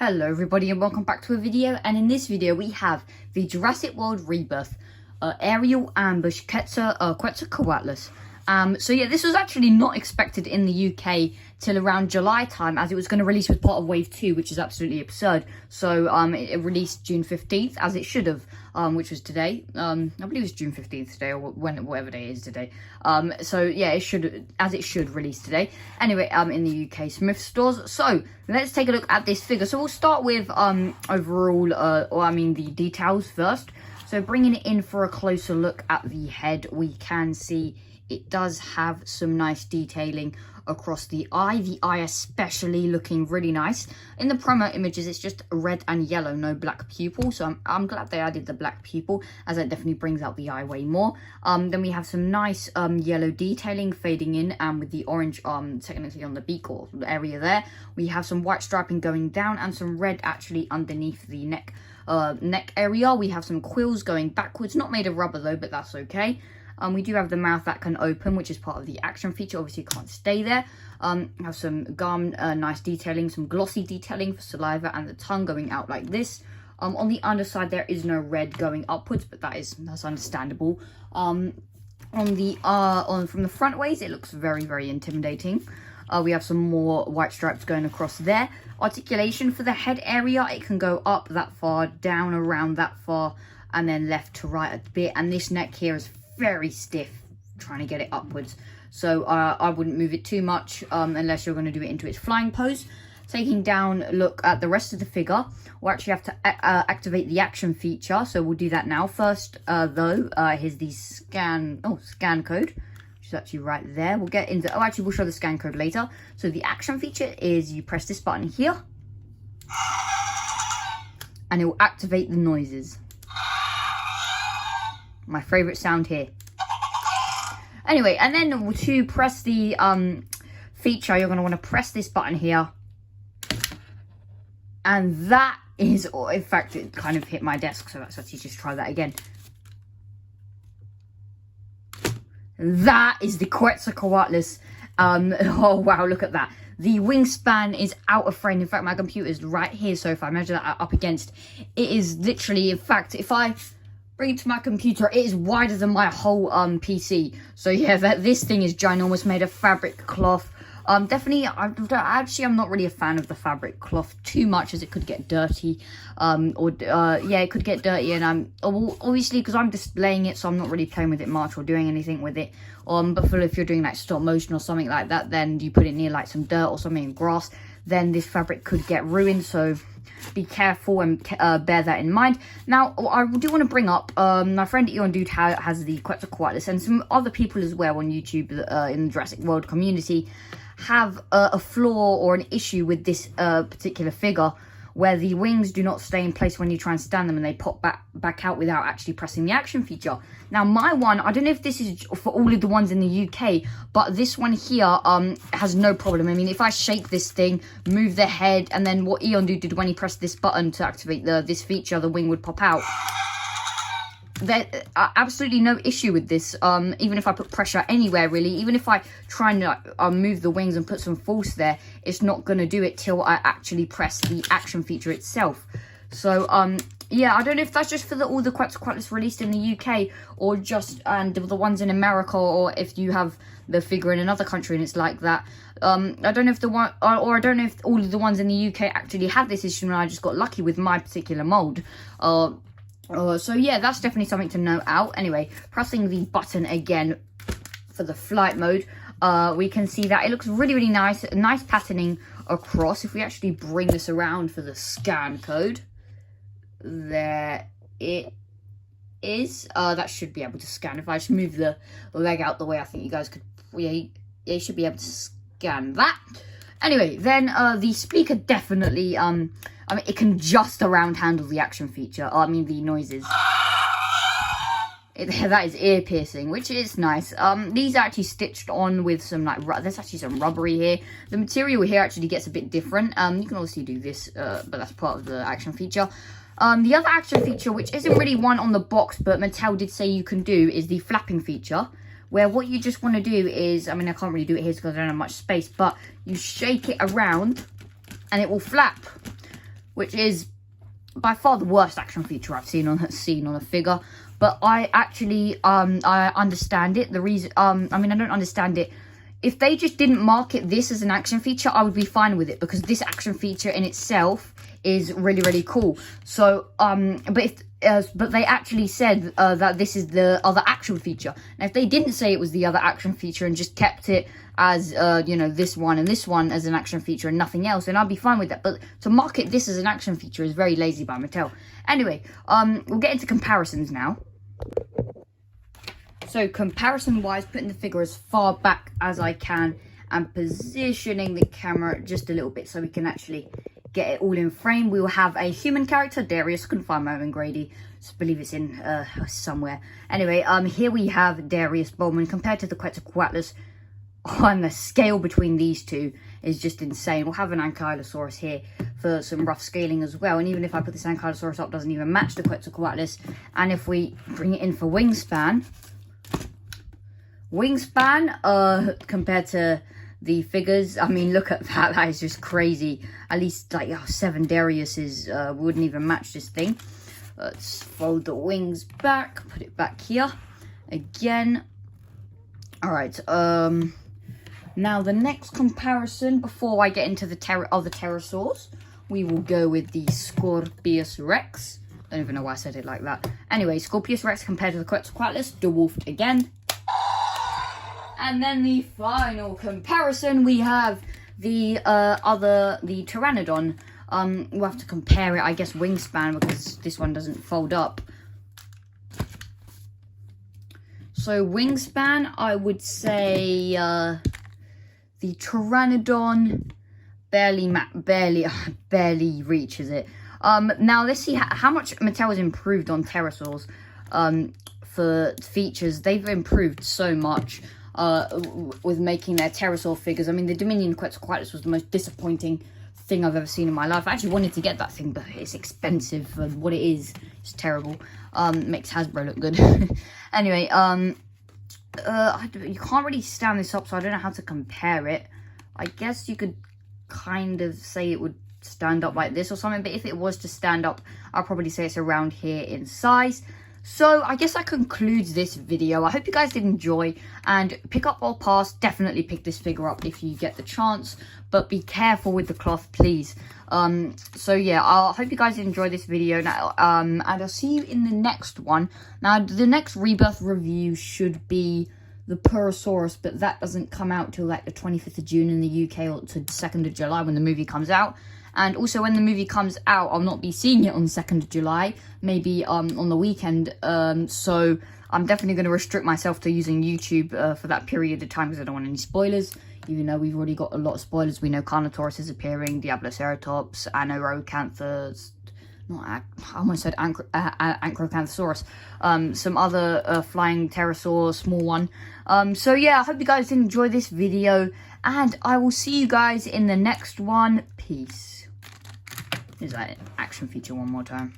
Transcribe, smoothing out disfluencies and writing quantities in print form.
Hello everybody and welcome back to a video, and in this video we have the Jurassic World Rebirth Aerial Ambush QUETZACOATLUS. So yeah, this was actually not expected in the UK till around July time, as it was going to release with part of Wave 2, which is absolutely absurd. So it released June 15th, as it should have, which was today. I believe it's June 15th today, or whatever day it is today. So yeah, it should release today. Anyway, in the UK Smith stores. So let's take a look at this figure. So we'll start with overall, the details first. So bringing it in for a closer look at the head, we can see it does have some nice detailing across the eye especially looking really nice. In the promo images, it's just red and yellow, no black pupil. So I'm glad they added the black pupil, as that definitely brings out the eye way more. Then we have some nice yellow detailing fading in, and with the orange technically on the beak or the area there. We have some white striping going down and some red actually underneath the neck area. We have some quills going backwards, not made of rubber though, but that's okay. We do have the mouth that can open, which is part of the action feature. Obviously, it can't stay there. Have some gum, nice detailing, some glossy detailing for saliva, and the tongue going out like this. On the underside, there is no red going upwards, but that's understandable. From the front ways, it looks very, very intimidating. We have some more white stripes going across there. Articulation for the head area, it can go up that far, down around that far, and then left to right a bit. And this neck here is very stiff, trying to get it upwards. So I wouldn't move it too much unless you're going to do it into its flying pose. Taking down a look at the rest of the figure, we'll actually have to activate the action feature. So we'll do that now. First, though, here's the scan code, which is actually right there. We'll get into, actually we'll show the scan code later. So the action feature is you press this button here, and it will activate the noises. My favorite sound here. Anyway, and then to press the feature, you're going to want to press this button here, and that is, in fact, it kind of hit my desk, so let's actually just try that again. That is the QUETZACOATLUS. Oh wow, look at that. The wingspan is out of frame. In fact, my computer is right here, so if I measure that up against, it is literally, in fact, if I bring it to my computer, it is wider than my whole PC. So yeah, this thing is ginormous, made of fabric cloth. Definitely, I'm not really a fan of the fabric cloth too much, as it could get dirty. It could get dirty, and obviously because I'm displaying it, so I'm not really playing with it much or doing anything with it. But if you're doing like stop motion or something like that, then you put it near like some dirt or something, grass, then this fabric could get ruined. So be careful and bear that in mind. Now, I do want to bring up, my friend Eon Dude has the QUETZACOATLUS, and some other people as well on YouTube in the Jurassic World community have a flaw or an issue with this particular figure, where the wings do not stay in place when you try and stand them, and they pop back out without actually pressing the action feature. Now, my one, I don't know if this is for all of the ones in the UK, but this one here has no problem. I mean, if I shake this thing, move the head, and then what Eon Dude did when he pressed this button to activate this feature, the wing would pop out. There's absolutely no issue with this, even if I put pressure anywhere, really. Even if I try and move the wings and put some force there, it's not going to do it till I actually press the action feature itself. So, yeah, I don't know if that's just for all the QUETZACOATLUS released in the UK, or just the ones in America, or if you have the figure in another country and it's like that. I don't know if I don't know if all of the ones in the UK actually have this issue, and I just got lucky with my particular mold. So yeah, that's definitely something to note out. Anyway, pressing the button again for the flight mode, we can see that it looks really, really nice. Nice patterning across. If we actually bring this around for the scan code, there it is. That should be able to scan. If I just move the leg out the way, I think you guys could, yeah, you should be able to scan that. Anyway, then the speaker definitely, I mean, it can just around handle the action feature. The noises. That is ear piercing, which is nice. These are actually stitched on with some there's actually some rubbery here. The material here actually gets a bit different. You can obviously do this, but that's part of the action feature. The other action feature, which isn't really one on the box, but Mattel did say you can do, is the flapping feature, where what you just want to do is, I mean, I can't really do it here because I don't have much space, but you shake it around and it will flap. which is by far the worst action feature I've seen on a figure. But I actually I understand it. The reason I mean, I don't understand it. If they just didn't market this as an action feature, I would be fine with it, because this action feature in itself is really, really cool. So but they actually said that this is the other action feature. Now, if they didn't say it was the other action feature and just kept it as you know, this one and this one as an action feature and nothing else, then I'd be fine with that. But to market this as an action feature is very lazy by Mattel. Anyway, we'll get into comparisons now. So comparison wise, putting the figure as far back as I can and positioning the camera just a little bit so we can actually get it all in frame. We will have a human character, Darius. Couldn't find my own Grady. I believe it's in somewhere. Anyway, here we have Darius Bowman compared to the Quetzalcoatlus. And the scale between these two is just insane. We'll have an Ankylosaurus here for some rough scaling as well. And even if I put this Ankylosaurus up, doesn't even match the Quetzalcoatlus. And if we bring it in for wingspan, compared to the figures, I mean, look at that. That is just crazy. At least like 7 Dariuses wouldn't even match this thing. Let's fold the wings back, put it back here again. All right, now the next comparison, before I get into the other pterosaurs, we will go with the Scorpius Rex. Don't even know why I said it like that. Anyway, Scorpius Rex compared to the Quetzalcoatlus, dwarfed again. And then the final comparison, we have the Pteranodon. We'll have to compare it, I guess, wingspan, because this one doesn't fold up. So wingspan, I would say the Pteranodon barely reaches it. Now let's see how much Mattel has improved on pterosaurs. For features, they've improved so much with making their pterosaur figures. I mean, the Dominion Quetzalcoatlus was the most disappointing thing I've ever seen in my life. I actually wanted to get that thing, but it's expensive for what it is. It's terrible. Makes Hasbro look good. Anyway, you can't really stand this up, so I don't know how to compare it. I guess you could kind of say it would stand up like this or something, but if it was to stand up, I'll probably say it's around here in size. So I guess that concludes this video. I hope you guys did enjoy, and pick up or pass, definitely pick this figure up if you get the chance, but be careful with the cloth, please. So yeah, I hope you guys enjoy this video now, and I'll see you in the next one. Now, the next Rebirth review should be the Purosaurus, but that doesn't come out till like the 25th of June in the UK, or to 2nd of July when the movie comes out. And also, when the movie comes out, I'll not be seeing it on 2nd of July, maybe on the weekend. So I'm definitely going to restrict myself to using YouTube for that period of time, because I don't want any spoilers. Even though we've already got a lot of spoilers, we know Carnotaurus is appearing, Diabloceratops, Anorocanthus, I almost said Ankrocanthosaurus, some other flying pterosaur, small one. So yeah, I hope you guys enjoy this video, and I will see you guys in the next one. Peace. Is that action feature one more time?